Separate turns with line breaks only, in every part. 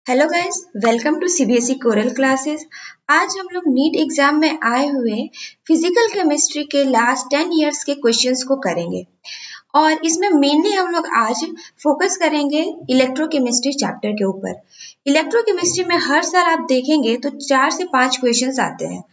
Hello guys, welcome to CBSE coral classes. आज हम लोग नीट एग्जाम में आए हुए फिजिकल केमिस्ट्री के लास्ट 10 इयर्स के क्वेश्चंस को करेंगे और इसमें मेनली हम लोग आज फोकस करेंगे इलेक्ट्रोकेमिस्ट्री चैप्टर के ऊपर। इलेक्ट्रोकेमिस्ट्री में हर साल आप देखेंगे तो 4 से 5 क्वेश्चंस आते हैं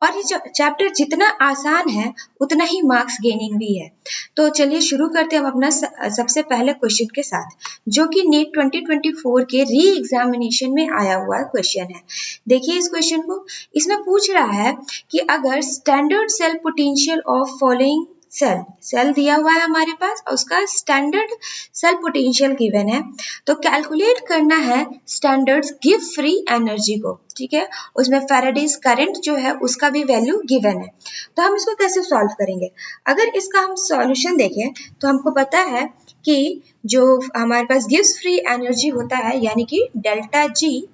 और ये चैप्टर जितना आसान है उतना ही मार्क्स गेनिंग भी है। तो चलिए शुरू करते हैं हम अपना सबसे पहले क्वेश्चन के साथ, जो कि नीट 2024 के री एग्जामिनेशन में आया हुआ क्वेश्चन है। देखिए इस क्वेश्चन को, इसमें पूछ रहा है कि अगर standard cell potential of following cell दिया हुआ है हमारे पास और उसका स्टैंडर्ड सेल पोटेंशियल गिवन है, तो कैलकुलेट करना है स्टैंडर्ड गिव फ्री एनर्जी को। ठीक है, उसमें फैराडेज करंट जो है उसका भी वैल्यू गिवन है। तो हम इसको कैसे सॉल्व करेंगे? अगर इसका हम सॉल्यूशन देखें तो हमको पता है कि जो हमारे पास गिव्स फ्री एनर्जी होता है यानी कि डेल्टा जी,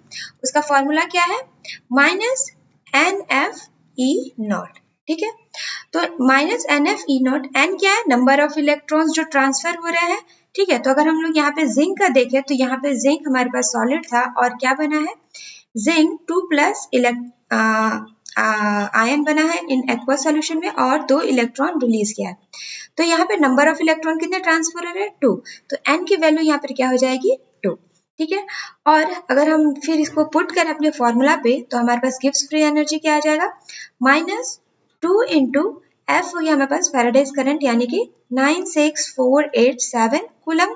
उसका फॉर्मूला क्या है? Minus n F E naught. ठीक है, तो minus n F E naught, n क्या है? नंबर ऑफ इलेक्ट्रॉन्स जो ट्रांसफर हो रहे हैं। ठीक है, तो अगर हम लोग यहाँ पे जिंक का देखें तो यहाँ पे जिंक हमारे पास सॉलिड था और क्या बना है? जिंक 2 प्लस आयन बना है इन एक्वा सॉल्यूशन में और 2 इलेक्ट्रॉन रिलीज किया है। तो यहाँ पे नंबर ऑफ इलेक्ट्रॉन कितने ट्रांसफर हो रहे हैं? 2। तो एन की वैल्यू यहाँ पर क्या हो जाएगी? 2। ठीक है, और अगर हम फिर इसको पुट करें अपने फॉर्मूला पे तो हमारे पास गिव्स फ्री एनर्जी क्या आ जाएगा? माइनस 2 इंटू एफ हो गया हमारे पास फैराडेज करंट यानी कि 96487 कूलम।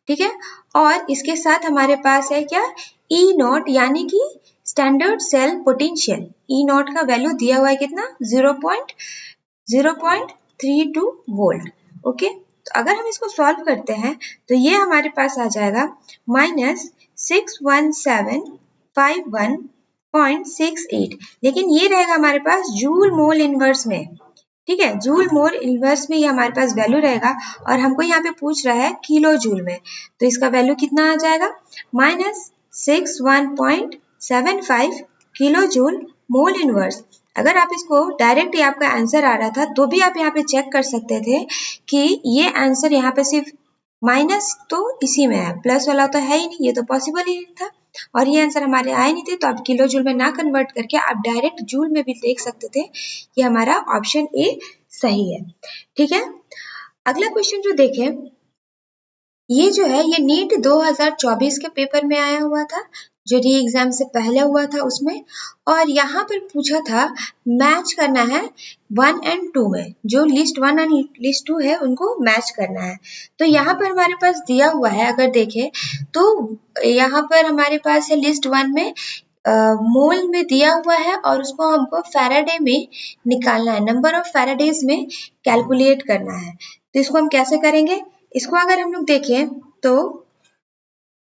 ठीक है, और इसके साथ हमारे पास है क्या? ई नॉट यानी कि standard cell potential. E naught का वैल्यू दिया हुआ है कितना? 0.32 वोल्ट। ओके, तो अगर हम इसको सॉल्व करते हैं तो ये हमारे पास आ जाएगा माइनस 61751.68, लेकिन ये रहेगा हमारे पास जूल मोल इनवर्स में। ठीक है, जूल मोल इनवर्स में ये हमारे पास वैल्यू रहेगा और हमको यहाँ पे पूछ रहा है किलो जूल में, तो इसका वैल्यू कितना आ जाएगा? Minus 61.75 kilo joule mole inverse. अगर आप इसको डायरेक्ट आपका आंसर आ रहा था तो भी आप यहाँ पे चेक कर सकते थे कि ये आंसर यहाँ पे सिर्फ माइनस तो इसी में है, प्लस वाला तो है ही नहीं, ये तो पॉसिबल ही नहीं था और ये आंसर हमारे आए नहीं थे। तो आप किलो जूल में ना कन्वर्ट करके आप डायरेक्ट जूल में भी देख सकते थे। ये हमारा ऑप्शन ए सही है। ठीक है, अगला क्वेश्चन जो देखें, ये जो है ये नीट 2024 के पेपर में आया हुआ था, जो री एग्जाम से पहले हुआ था उसमें, और यहाँ पर पूछा था मैच करना है 1 एंड 2 में, जो लिस्ट 1 एंड लिस्ट 2 है उनको मैच करना है। तो यहाँ पर हमारे पास दिया हुआ है, अगर देखें तो यहाँ पर हमारे पास है लिस्ट 1 में मोल में दिया हुआ है और उसको हमको फैराडे में निकालना है, नंबर ऑफ फैराडेज में कैलकुलेट करना है। तो इसको हम कैसे करेंगे? इसको अगर हम लोग देखें तो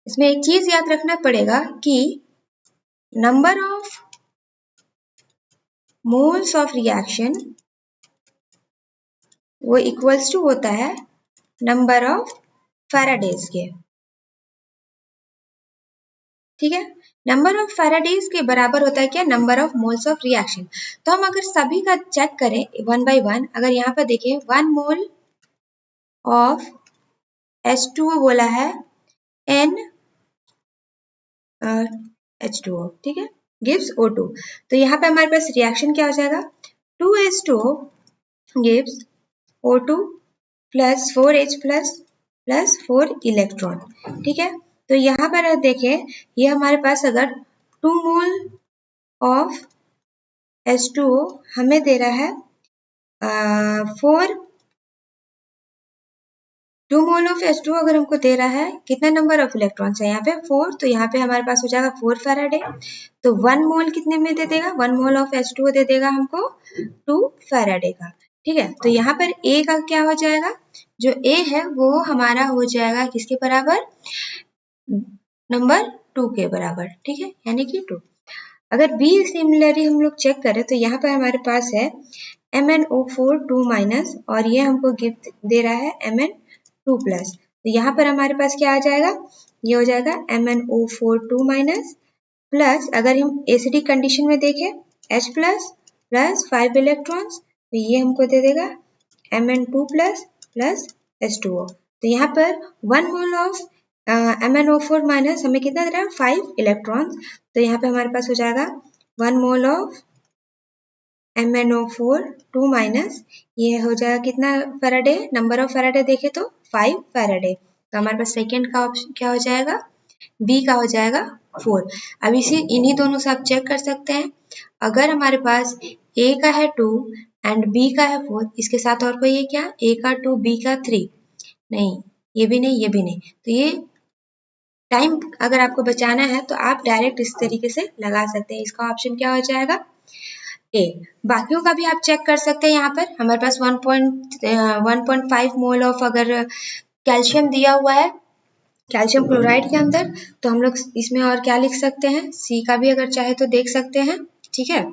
इसमें एक चीज याद रखना पड़ेगा कि number of moles of reaction वो इक्वल्स टू होता है नंबर ऑफ फैराडेज के। ठीक है, नंबर ऑफ फैराडेज के बराबर होता है क्या? Number of moles of reaction. तो हम अगर सभी का चेक करें वन बाय वन, अगर यहाँ पर देखें 1 मोल ऑफ H2O बोला है N H2O, ठीक है, गिव्स O2। तो यहाँ पे हमारे पास रिएक्शन क्या हो जाएगा? 2H2O gives O2 plus 4H plus 4 electron. ठीक है, तो यहाँ पर देखें ये हमारे पास अगर 2 मोल ऑफ H2O हमें दे रहा है 2 मोल ऑफ H2O अगर हमको दे रहा है, कितना नंबर ऑफ इलेक्ट्रॉन्स है यहाँ पे? 4, तो यहाँ पे हमारे पास हो जाएगा 4 फैराडे। तो 1 मोल कितने में दे देगा? 1 मोल ऑफ H2O दे देगा हमको 2 फैराडे का। ठीक है, तो यहाँ पर A का क्या हो जाएगा? जो A है वो हमारा हो जाएगा किसके बराबर? नंबर 2 के बराबर। ठीक है, यानी कि 2। अगर B सिमिलरली हम लोग चेक करें तो यहाँ पर हमारे पास है MnO4 2 माइनस और ये हमको गिफ्ट दे रहा है Mn2 प्लस। तो यहाँ पर हमारे पास क्या आ जाएगा? ये हो जाएगा MnO4 2 माइनस प्लस, अगर हम एसिडिक कंडीशन में देखें H प्लस प्लस 5 इलेक्ट्रॉन्स, तो ये हमको दे देगा Mn2 प्लस प्लस H2O। तो यहाँ पर 1 मोल ऑफ MnO4 माइनस हमें कितना दे रहा है 5 इलेक्ट्रॉन्स, तो यहाँ पे हमारे पास हो जाएगा 1 मोल ऑफ MnO4 2 माइनस ये हो जाएगा कितना फैराडे, नंबर ऑफ फैराडे देखे तो 5 फैराडे, तो हमारे पास सेकेंड का ऑप्शन क्या हो जाएगा, बी का हो जाएगा 4। अब इसे इन्हीं दोनों से आप चेक कर सकते हैं, अगर हमारे पास ए का है 2 एंड बी का है 4, इसके साथ और कोई है क्या, ए का 2 बी का 3, नहीं ये भी नहीं ये भी नहीं, तो ये टाइम अगर आपको बचाना है तो आप डायरेक्ट इस तरीके से लगा सकते हैं, इसका ऑप्शन क्या हो जाएगा ए। बाकियों का भी आप चेक कर सकते हैं, यहाँ पर हमारे पास 1.5 मोल ऑफ अगर कैल्शियम दिया हुआ है कैल्शियम क्लोराइड के अंदर, तो हम लोग इसमें और क्या लिख सकते हैं, सी का भी अगर चाहे तो देख सकते हैं, ठीक है।